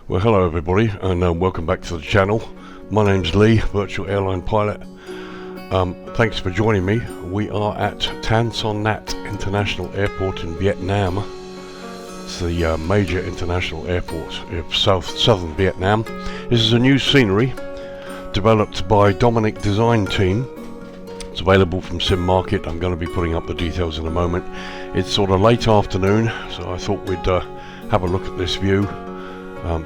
Well, hello everybody, and welcome back to the channel. My name's Lee, Virtual Airline Pilot. Thanks for joining me. We are at Tan Son Nhat International Airport in Vietnam. It's the major international airport of southern Vietnam. This is a new scenery developed by Dominic Design Team. It's available from Sim Market. I'm going to be putting up the details in a moment. It's sort of late afternoon, so I thought we'd have a look at this view.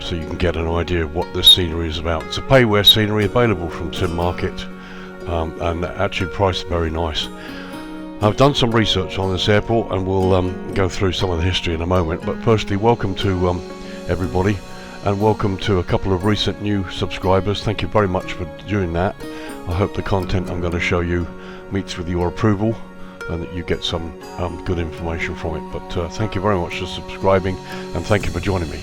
So you can get an idea of what this scenery is about. It's a pay-where scenery available from Sim Market, and actually priced very nice. I've done some research on this airport and we'll go through some of the history in a moment, but firstly, welcome to everybody, and welcome to a couple of recent new subscribers. Thank you very much for doing that. I hope the content I'm going to show you meets with your approval and that you get some good information from it. But thank you very much for subscribing, and thank you for joining me.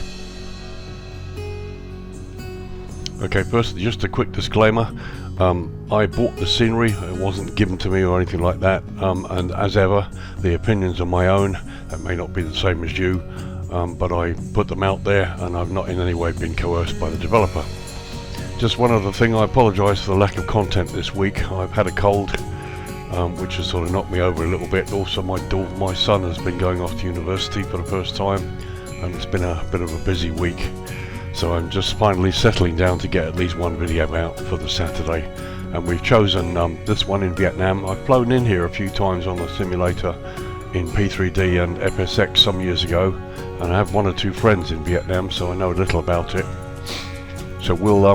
Okay, first, just a quick disclaimer. I bought the scenery. It wasn't given to me or anything like that, and as ever, the opinions are my own. That may not be the same as you, but I put them out there and I've not in any way been coerced by the developer. Just one other thing, I apologise for the lack of content this week. I've had a cold, which has sort of knocked me over a little bit. Also, my son has been going off to university for the first time, and it's been a bit of a busy week. So I'm just finally settling down to get at least one video out for the Saturday, and we've chosen this one in Vietnam. I've flown in here a few times on a simulator in P3D and FSX some years ago, and I have one or two friends in Vietnam, so I know a little about it. So we'll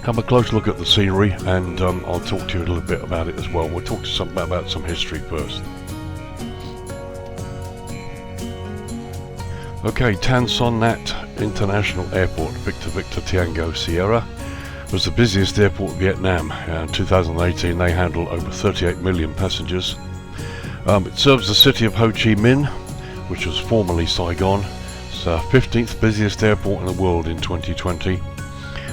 have a close look at the scenery, and I'll talk to you a little bit about it as well. We'll talk about some history first. Okay, Tan Son Nhat International Airport, Victor Tango Sierra, was the busiest airport in Vietnam. In 2018 they handled over 38 million passengers. It serves the city of Ho Chi Minh, which was formerly Saigon. It's the 15th busiest airport in the world in 2020,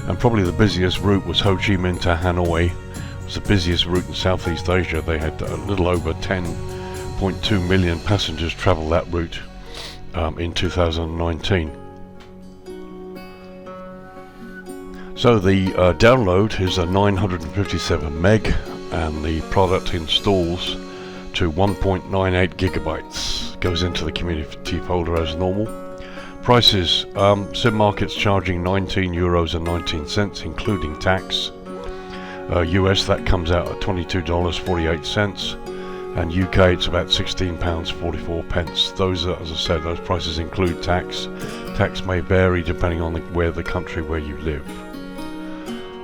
and probably the busiest route was Ho Chi Minh to Hanoi. It was the busiest route in Southeast Asia. They had a little over 10.2 million passengers travel that route in 2019. So the download is a 957 meg, and the product installs to 1.98 gigabytes. Goes into the community folder as normal. Prices, Sim Market's charging €19.19 including tax. US, that comes out at $22.48. and UK it's about £16.44. Those are, as I said, those prices include tax. Tax may vary depending on where the country where you live.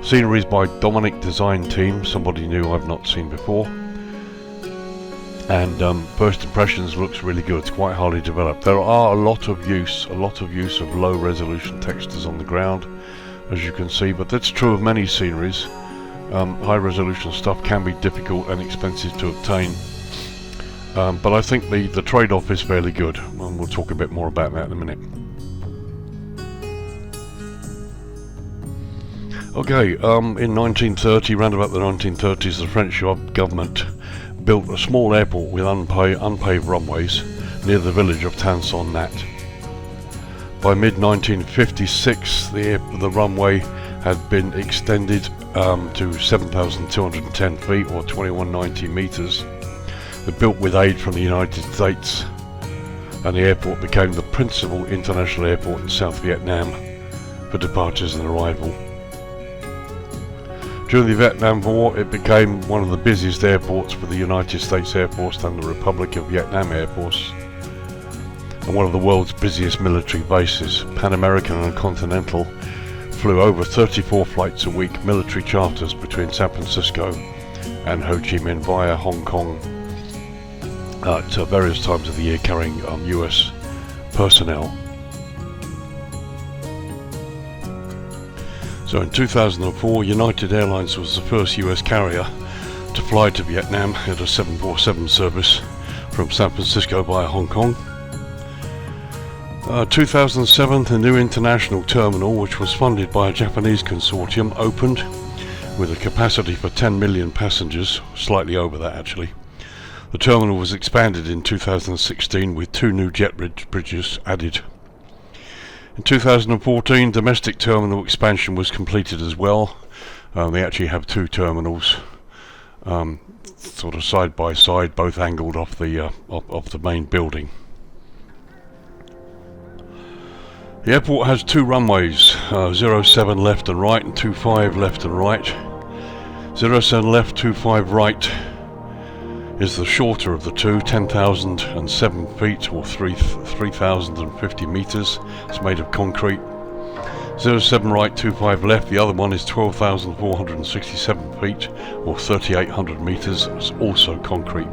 Sceneries by Dominic Design Team, somebody new I've not seen before. And first impressions, looks really good. It's quite highly developed. There are a lot of use of low resolution textures on the ground, as you can see, but that's true of many sceneries. High resolution stuff can be difficult and expensive to obtain. But I think the trade-off is fairly good, and we'll talk a bit more about that in a minute. Okay, in 1930, round about the 1930s, the French government built a small airport with unpaved runways near the village of Tan Son Nhat. By mid-1956, the runway had been extended to 7,210 feet or 2,190 meters. Built with aid from the United States, and the airport became the principal international airport in South Vietnam for departures and arrival. During the Vietnam War, it became one of the busiest airports for the United States Air Force and the Republic of Vietnam Air Force, and one of the world's busiest military bases. Pan American and Continental flew over 34 flights a week, military charters between San Francisco and Ho Chi Minh via Hong Kong at various times of the year, carrying US personnel. So in 2004, United Airlines was the first US carrier to fly to Vietnam at a 747 service from San Francisco via Hong Kong. 2007, the new international terminal, which was funded by a Japanese consortium, opened with a capacity for 10 million passengers, slightly over that actually. The terminal was expanded in 2016 with 2 new jet bridges added. In 2014, domestic terminal expansion was completed as well. They actually have two terminals, sort of side by side, both angled off the main building. The airport has two runways, 07 left and right and 25 left and right. 07 left, 25 right is the shorter of the two, 10,007 feet or 3,050 meters. It's made of concrete. 07 right, 25 left, the other one is 12,467 feet or 3,800 meters. It's also concrete.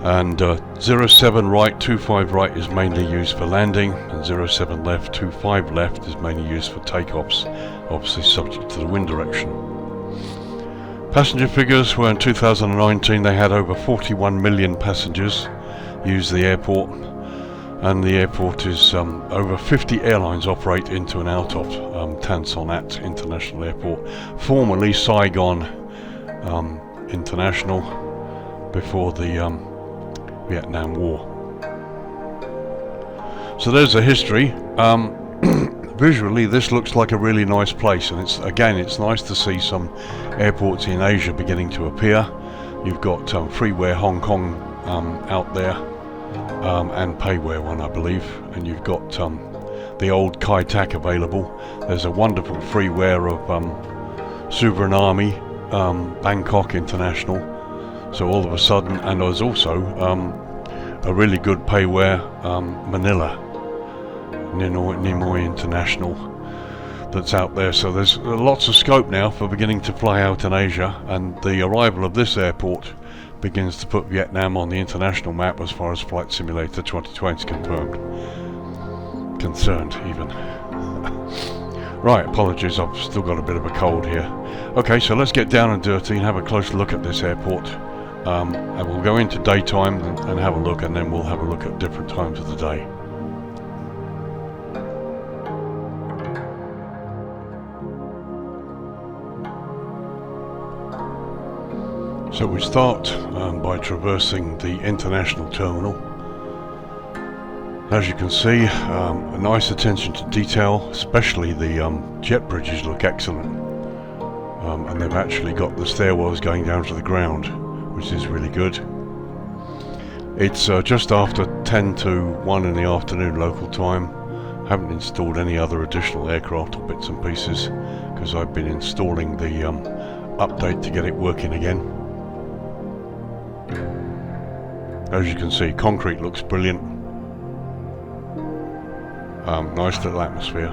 And 07 right, 25 right is mainly used for landing, and 07 left, 25 left is mainly used for takeoffs, obviously subject to the wind direction. Passenger figures were in 2019 they had over 41 million passengers use the airport, and the airport is over 50 airlines operate into and out of Tan Son Nhat International Airport, formerly Saigon International before the Vietnam War. So there's the history. Visually this looks like a really nice place, and it's nice to see some airports in Asia beginning to appear. You've got Freeware Hong Kong out there, and Payware one I believe, and you've got the old Kai Tak available. There's a wonderful Freeware of Suvarnami, Bangkok International. So all of a sudden, and there's also a really good Payware Manila, Nimoy International, that's out there. So there's lots of scope now for beginning to fly out in Asia, and the arrival of this airport begins to put Vietnam on the international map as far as Flight Simulator 2020 is concerned even. Right, apologies, I've still got a bit of a cold here. Okay, so let's get down and dirty and have a close look at this airport. And we'll go into daytime and have a look, and then we'll have a look at different times of the day. So we start by traversing the international terminal. As you can see, a nice attention to detail, especially the jet bridges look excellent. And they've actually got the stairwells going down to the ground, which is really good. It's just after 10 to 1 in the afternoon local time. Haven't installed any other additional aircraft or bits and pieces because I've been installing the update to get it working again. As you can see, concrete looks brilliant. Nice little atmosphere.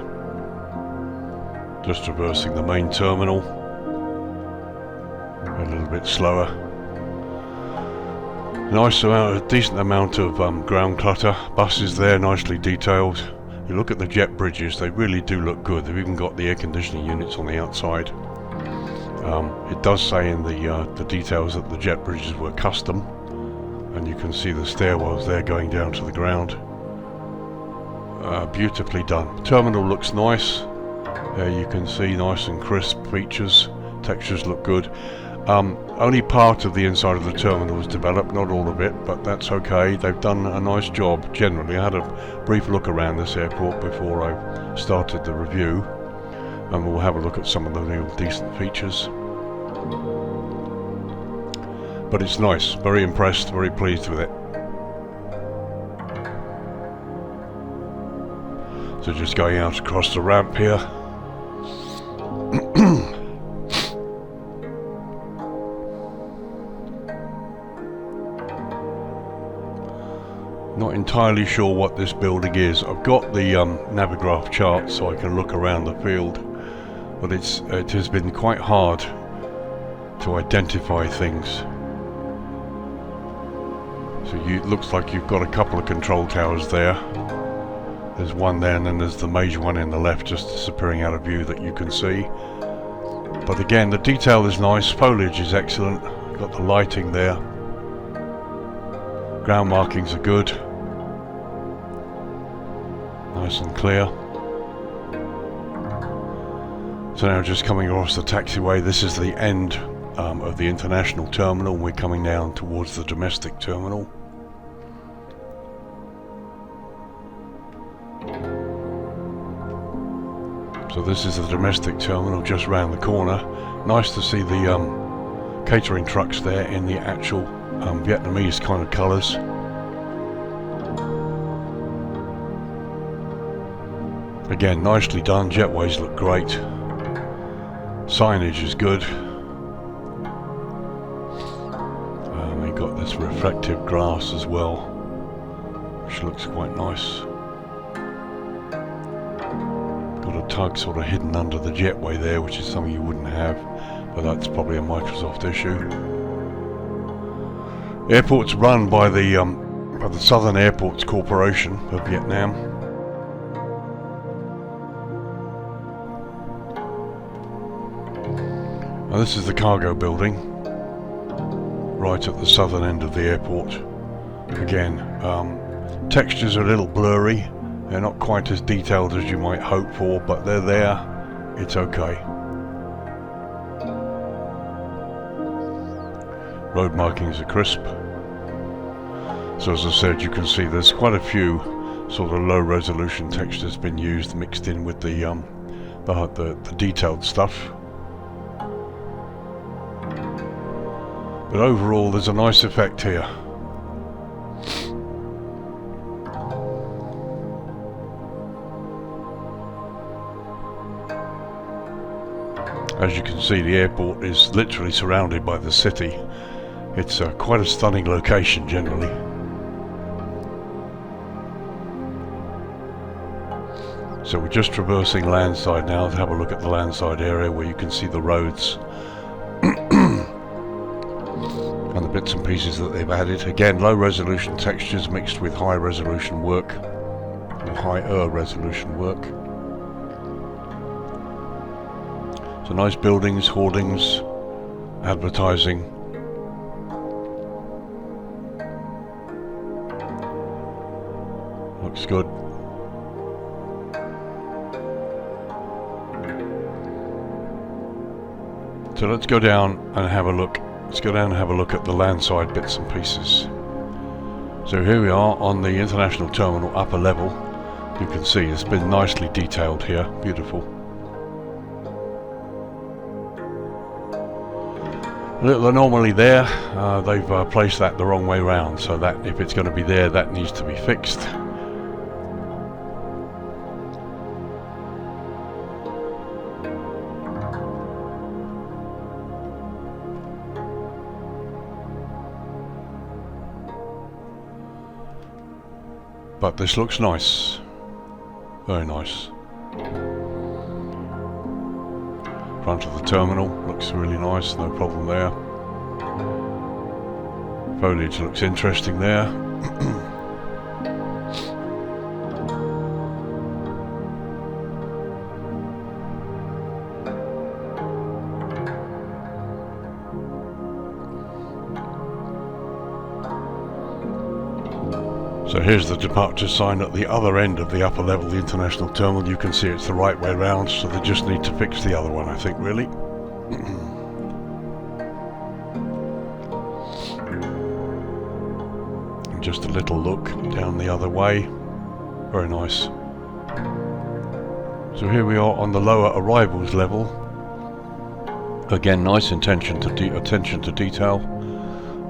Just traversing the main terminal. A little bit slower. Nice amount, a decent amount of ground clutter. Buses there, nicely detailed. You look at the jet bridges, they really do look good. They've even got the air conditioning units on the outside. It does say in the details that the jet bridges were custom, and you can see the stairwells there going down to the ground. Beautifully done. Terminal looks nice. You can see nice and crisp features. Textures look good. Only part of the inside of the terminal was developed, not all of it, but that's okay. They've done a nice job generally. I had a brief look around this airport before I started the review, and we'll have a look at some of the real decent features. But it's nice, very impressed, very pleased with it. So just going out across the ramp here. Not entirely sure what this building is. I've got the Navigraph chart so I can look around the field, but it has been quite hard to identify things. So it looks like you've got a couple of control towers there. There's one there, and then there's the major one in the left just disappearing out of view that you can see. But again, the detail is nice, foliage is excellent, got the lighting there. Ground markings are good. Nice and clear. So now just coming across the taxiway, this is the end of the international terminal. We're coming down towards the domestic terminal. So this is the domestic terminal just round the corner. Nice to see the catering trucks there in the actual Vietnamese kind of colours. Again, nicely done. Jetways look great. Signage is good. They got this reflective glass as well, which looks quite nice. Got a tug sort of hidden under the jetway there, which is something you wouldn't have, but that's probably a Microsoft issue. Airport's run by the Southern Airports Corporation of Vietnam. Now this is the cargo building, right at the southern end of the airport. Again, textures are a little blurry. They're not quite as detailed as you might hope for, but they're there. It's okay. Road markings are crisp. So as I said, you can see there's quite a few sort of low resolution textures been used, mixed in with the detailed stuff. But overall, there's a nice effect here. As you can see, the airport is literally surrounded by the city. It's quite a stunning location generally. So we're just traversing landside now to have a look at the landside area where you can see the roads and the bits and pieces that they've added. Again, low resolution textures mixed with high resolution work, or higher resolution work. So nice buildings, hoardings, advertising. Looks good. So let's go down and have a look. Let's go down and have a look at the landside bits and pieces. So here we are on the international terminal upper level. You can see it's been nicely detailed here. Beautiful. They're normally there. They've placed that the wrong way round, so that if it's going to be there, that needs to be fixed. But this looks nice. Very nice. Front of the terminal looks really nice, no problem there. Foliage looks interesting there. So here's the departure sign at the other end of the upper level, the international terminal. You can see it's the right way round, so they just need to fix the other one, I think, really. And just a little look down the other way. Very nice. So here we are on the lower arrivals level. Again, nice attention to detail.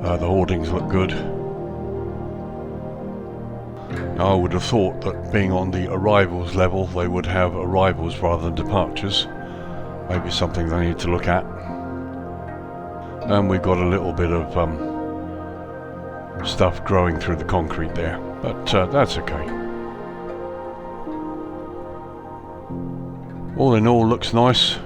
The hoardings look good. Now, I would have thought that being on the arrivals level, they would have arrivals rather than departures. Maybe something they need to look at. And we've got a little bit of stuff growing through the concrete there, but that's okay. All in all, looks nice.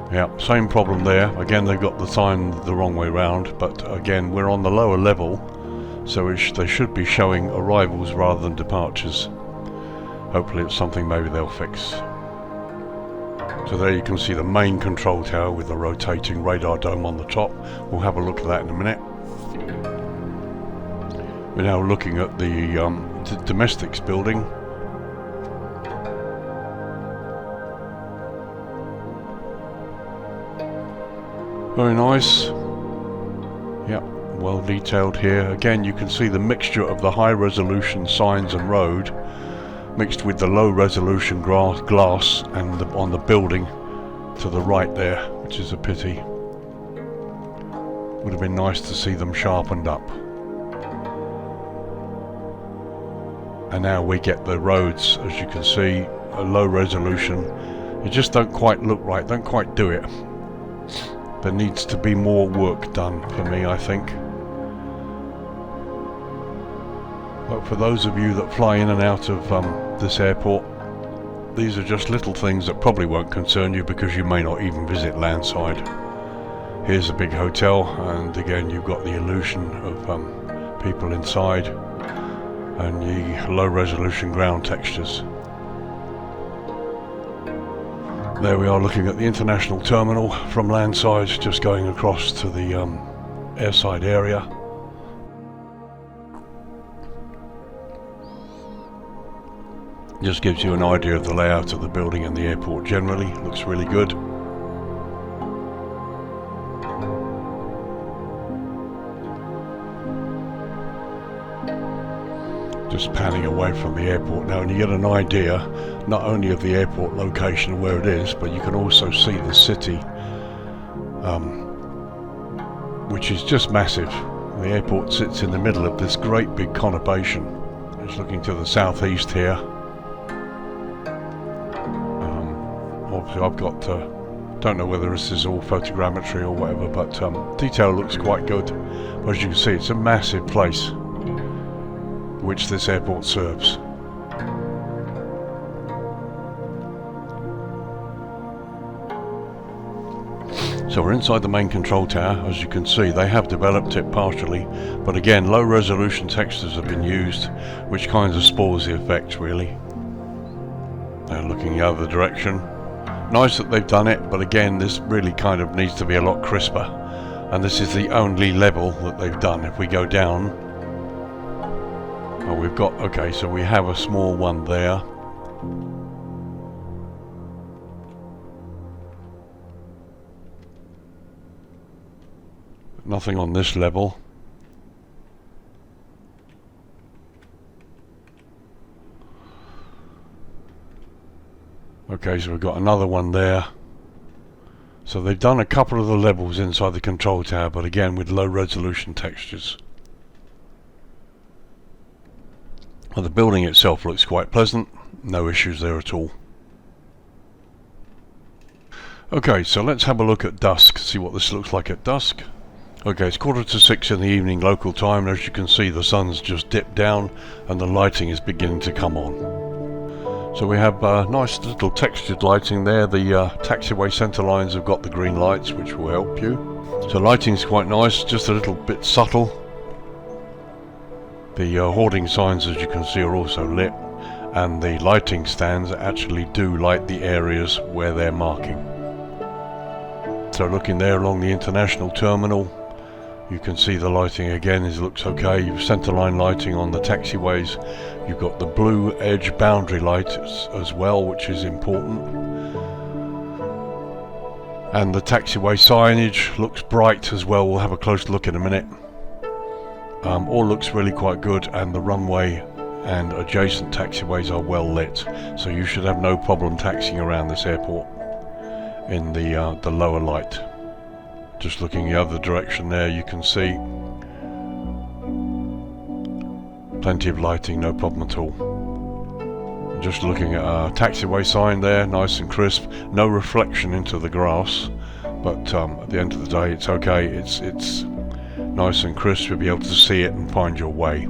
Yeah, same problem there. Again, they've got the sign the wrong way round, but again, we're on the lower level, so they should be showing arrivals rather than departures. Hopefully it's something maybe they'll fix. So there you can see the main control tower with the rotating radar dome on the top. We'll have a look at that in a minute. We're now looking at the domestics building. Very nice. Yep, well detailed here. Again, you can see the mixture of the high resolution signs and road mixed with the low resolution glass and on the building to the right there, which is a pity. Would have been nice to see them sharpened up. And now we get the roads, as you can see, a low resolution. They just don't quite look right, don't quite do it. There needs to be more work done for me, I think. But for those of you that fly in and out of this airport, these are just little things that probably won't concern you because you may not even visit landside. Here's a big hotel, and again you've got the illusion of people inside and the low resolution ground textures. There we are looking at the international terminal from landside, just going across to the airside area. Just gives you an idea of the layout of the building and the airport generally. Looks really good. Just panning away from the airport now, and you get an idea not only of the airport location and where it is, but you can also see the city, which is just massive. The airport sits in the middle of this great big conurbation. It's looking to the southeast here. Obviously I've got, don't know whether this is all photogrammetry or whatever, but detail looks quite good. As you can see, it's a massive place which this airport serves. So we're inside the main control tower. As you can see, they have developed it partially, but again, low resolution textures have been used, which kind of spoils the effect really. And looking the other direction, nice that they've done it, but again, this really kind of needs to be a lot crisper, and this is the only level that they've done. If we go down, oh, we've got, okay, so we have a small one there. Nothing on this level. Okay, so we've got another one there. So they've done a couple of the levels inside the control tower, but again with low resolution textures. Well, the building itself looks quite pleasant, no issues there at all. Okay, so let's have a look at dusk, see what this looks like at dusk. Okay, it's 5:45 in the evening local time, and as you can see the sun's just dipped down and the lighting is beginning to come on. So we have nice little textured lighting there. The taxiway centre lines have got the green lights, which will help you. So lighting's quite nice, just a little bit subtle. The hoarding signs, as you can see, are also lit, and the lighting stands actually do light the areas where they're marking. So looking there along the international terminal, you can see the lighting again, it looks okay. You've centerline lighting on the taxiways. You've got the blue edge boundary light as well, which is important. And the taxiway signage looks bright as well. We'll have a close look in a minute. All looks really quite good, and the runway and adjacent taxiways are well lit. So you should have no problem taxiing around this airport in the lower light. Just looking the other direction there, you can see plenty of lighting, no problem at all. And just looking at a taxiway sign there, nice and crisp, no reflection into the grass, but at the end of the day it's okay, it's nice and crisp, you'll be able to see it and find your way.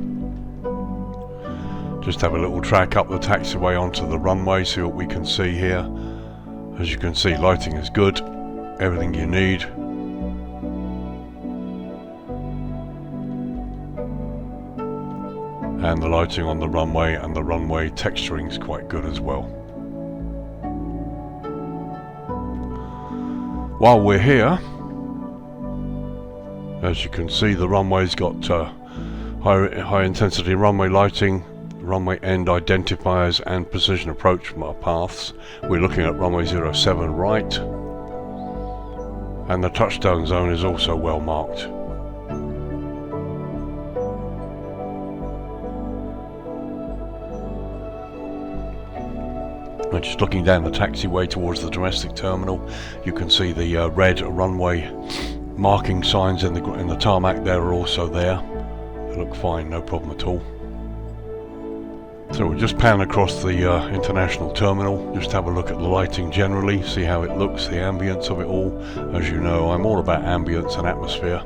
Just have a little track up the taxiway onto the runway, see what we can see here. As you can see, lighting is good, everything you need. And the lighting on the runway and the runway texturing is quite good as well. While we're here, as you can see, the runway's got high intensity runway lighting, runway end identifiers and precision approach from our paths. We're looking at runway 07 right, and the touchdown zone is also well marked. And just looking down the taxiway towards the domestic terminal, you can see the red runway marking signs in the tarmac there are also there. They look fine, no problem at all. So we'll just pan across the international terminal, just have a look at the lighting generally, see how it looks, the ambience of it all. As you know, I'm all about ambience and atmosphere.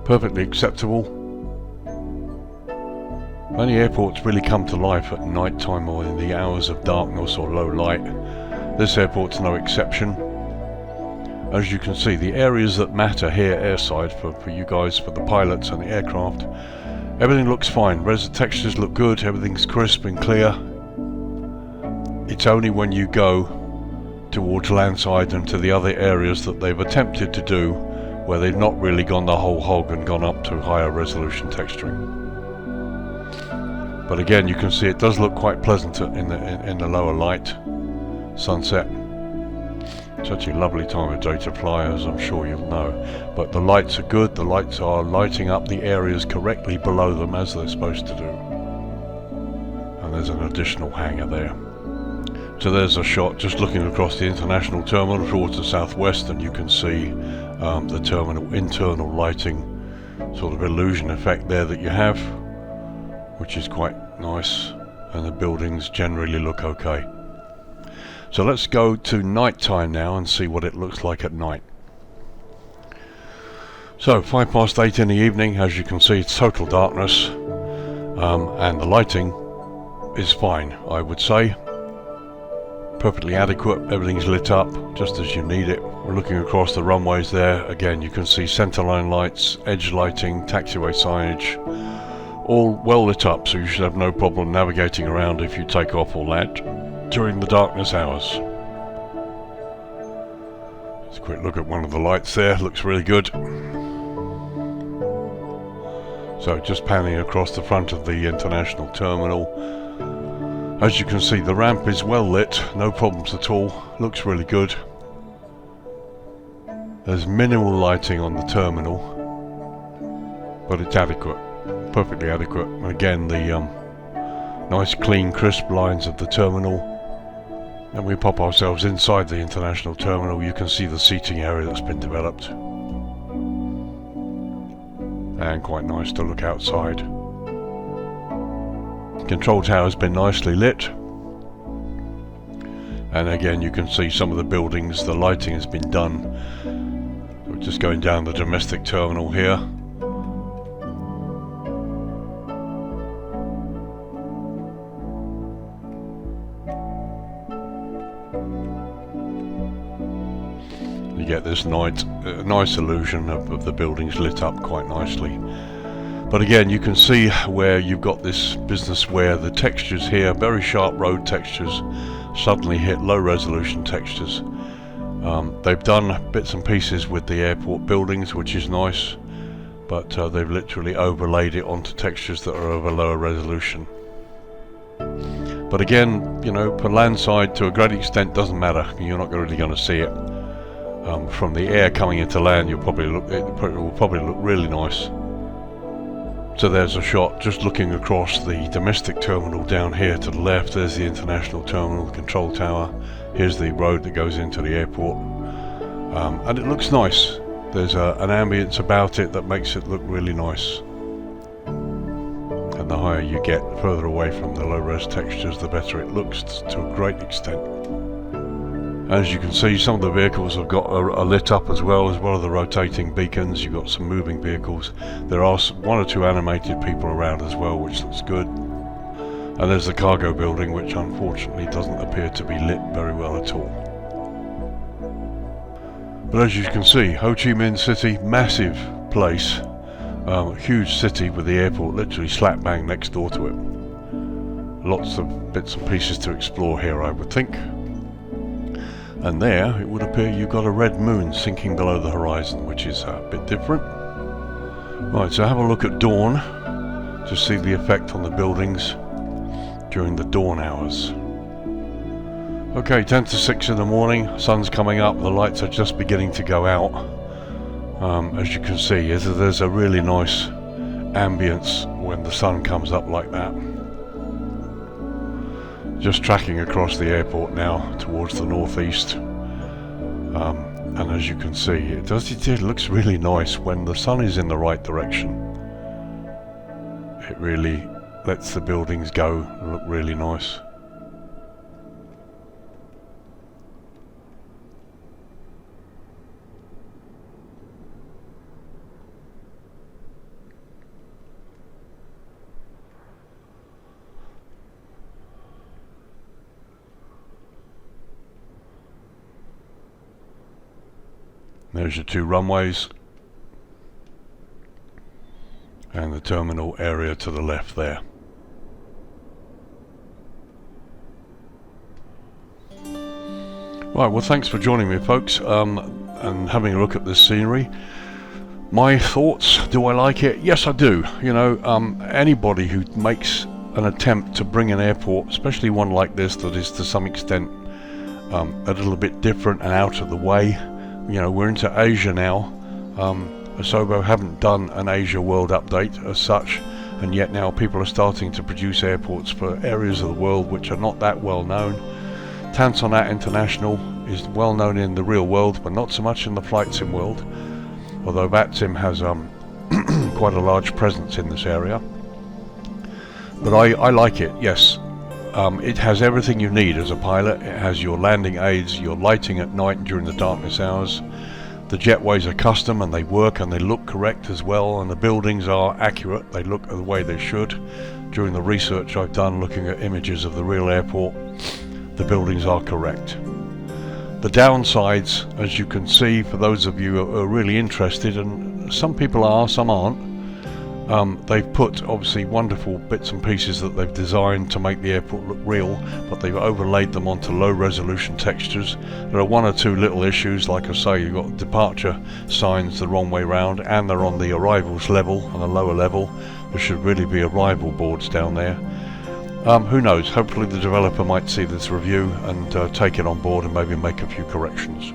Perfectly acceptable. Many airports really come to life at night time or in the hours of darkness or low light. This airport's no exception. As you can see, the areas that matter here airside for you guys, for the pilots and the aircraft, everything looks fine. Textures look good, everything's crisp and clear. It's only when you go towards landside and to the other areas that they've attempted to do where they've not really gone the whole hog and gone up to higher resolution texturing. But again, you can see it does look quite pleasant in the lower light. Sunset. Such a lovely time of day to fly, as I'm sure you'll know. But the lights are good, the lights are lighting up the areas correctly below them as they're supposed to do. And there's an additional hangar there. So there's a shot just looking across the international terminal towards the southwest, and you can see the terminal internal lighting sort of illusion effect there that you have, which is quite nice, and the buildings generally look okay. So let's go to night time now and see what it looks like at night. So 8:05 in the evening, as you can see, it's total darkness, and the lighting is fine, I would say. Perfectly adequate, everything's lit up just as you need it. We're looking across the runways there. Again, you can see centerline lights, edge lighting, taxiway signage, all well lit up, so you should have no problem navigating around if you take off or land during the darkness hours. Just a quick look at one of the lights there, looks really good. So just panning across the front of the international terminal. As you can see, the ramp is well lit, no problems at all, looks really good. There's minimal lighting on the terminal, but it's adequate, perfectly adequate. And again, the nice clean crisp lines of the terminal. And we pop ourselves inside the international terminal. You can see the seating area that's been developed, and quite nice to look outside. Control tower has been nicely lit, and again you can see some of the buildings, the lighting has been done. So we're just going down the domestic terminal here. You get this nice illusion of the buildings lit up quite nicely. But again, you can see where you've got this business where the textures here, very sharp road textures, suddenly hit low resolution textures. They've done bits and pieces with the airport buildings, which is nice, but they've literally overlaid it onto textures that are of a lower resolution. But again, you know, for landside to a great extent doesn't matter. You're not really going to see it. From the air coming into land, it will probably look really nice. So there's a shot just looking across the domestic terminal down here to the left. There's the international terminal, the control tower. Here's the road that goes into the airport, and it looks nice. There's an ambience about it that makes it look really nice. And the higher you get, further away from the low-res textures, the better it looks to a great extent. As you can see, some of the vehicles have got are lit up as well as the rotating beacons. You've got some moving vehicles. There are one or two animated people around as well, which looks good. And there's the cargo building, which unfortunately doesn't appear to be lit very well at all. But as you can see, Ho Chi Minh City, massive place, huge city with the airport literally slap bang next door to it. Lots of bits and pieces to explore here, I would think. And there, it would appear you've got a red moon sinking below the horizon, which is a bit different. Right, so have a look at dawn to see the effect on the buildings during the dawn hours. Okay, 10 to 6 in the morning, sun's coming up, the lights are just beginning to go out. As you can see, there's a really nice ambience when the sun comes up like that. Just tracking across the airport now towards the northeast, and as you can see, it looks really nice when the sun is in the right direction. It really lets the buildings go and look really nice. There's your two runways and the terminal area to the left there. Right, well, thanks for joining me, folks, and having a look at this scenery. My thoughts, do I like it? Yes, I do. You know, anybody who makes an attempt to bring an airport, especially one like this that is to some extent a little bit different and out of the way. You know, we're into Asia now. Asobo haven't done an Asia World Update as such, and yet now people are starting to produce airports for areas of the world which are not that well known. Tan Son Nhat International is well known in the real world, but not so much in the flight sim world, although VATSIM has quite a large presence in this area. But I like it, yes. It has everything you need as a pilot. It has your landing aids, your lighting at night during the darkness hours. The jetways are custom and they work and they look correct as well, and the buildings are accurate. They look the way they should. During the research I've done looking at images of the real airport, the buildings are correct. The downsides, as you can see, for those of you who are really interested, and some people are, some aren't, they've put obviously wonderful bits and pieces that they've designed to make the airport look real, but they've overlaid them onto low resolution textures. There are one or two little issues, like I say, you've got departure signs the wrong way round, and they're on the arrivals level, on a lower level. There should really be arrival boards down there. Who knows, hopefully the developer might see this review and take it on board and maybe make a few corrections.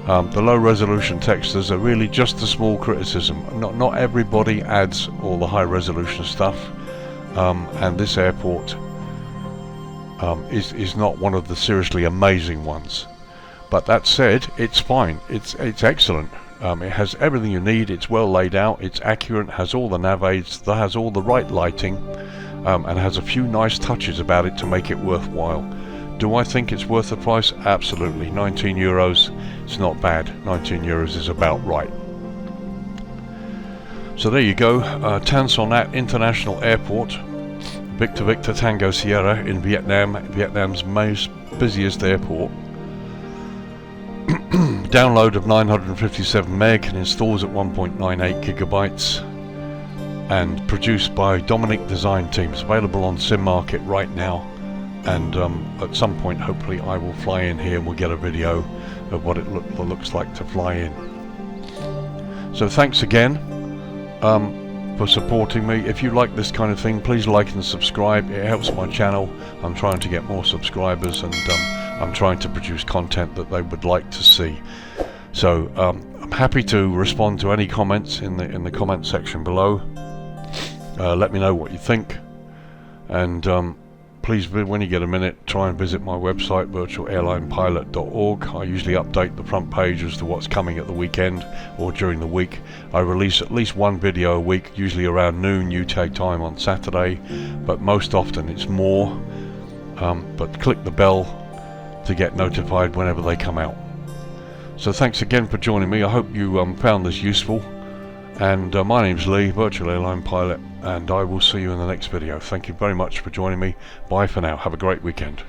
The low resolution textures are really just a small criticism. Not everybody adds all the high resolution stuff, and this airport is not one of the seriously amazing ones. But that said, it's fine. It's excellent. It has everything you need. It's well laid out. It's accurate. Has all the nav aids. That has all the right lighting, and has a few nice touches about it to make it worthwhile. Do I think it's worth the price? Absolutely. €19, it's not bad. €19 is about right. So there you go, Tan Son Nhat International Airport, Victor Victor Tango Sierra in Vietnam, Vietnam's most busiest airport. Download of 957 meg and installs at 1.98 gigabytes, and produced by Dominic Design Teams, available on Sim Market right now. And at some point hopefully I will fly in here and we'll get a video of what it looks like to fly in. So thanks again for supporting me. If you like this kind of thing, please like and subscribe. It helps my channel. I'm trying to get more subscribers, and I'm trying to produce content that they would like to see. So I'm happy to respond to any comments in the comment section below. Let me know what you think, and please, when you get a minute, try and visit my website, VirtualAirlinePilot.org. I usually update the front page as to what's coming at the weekend or during the week. I release at least one video a week, usually around noon UK time on Saturday, but most often it's more. But click the bell to get notified whenever they come out. So thanks again for joining me. I hope you found this useful. And my name's Lee, Virtual Airline Pilot, and I will see you in the next video. Thank you very much for joining me. Bye for now. Have a great weekend.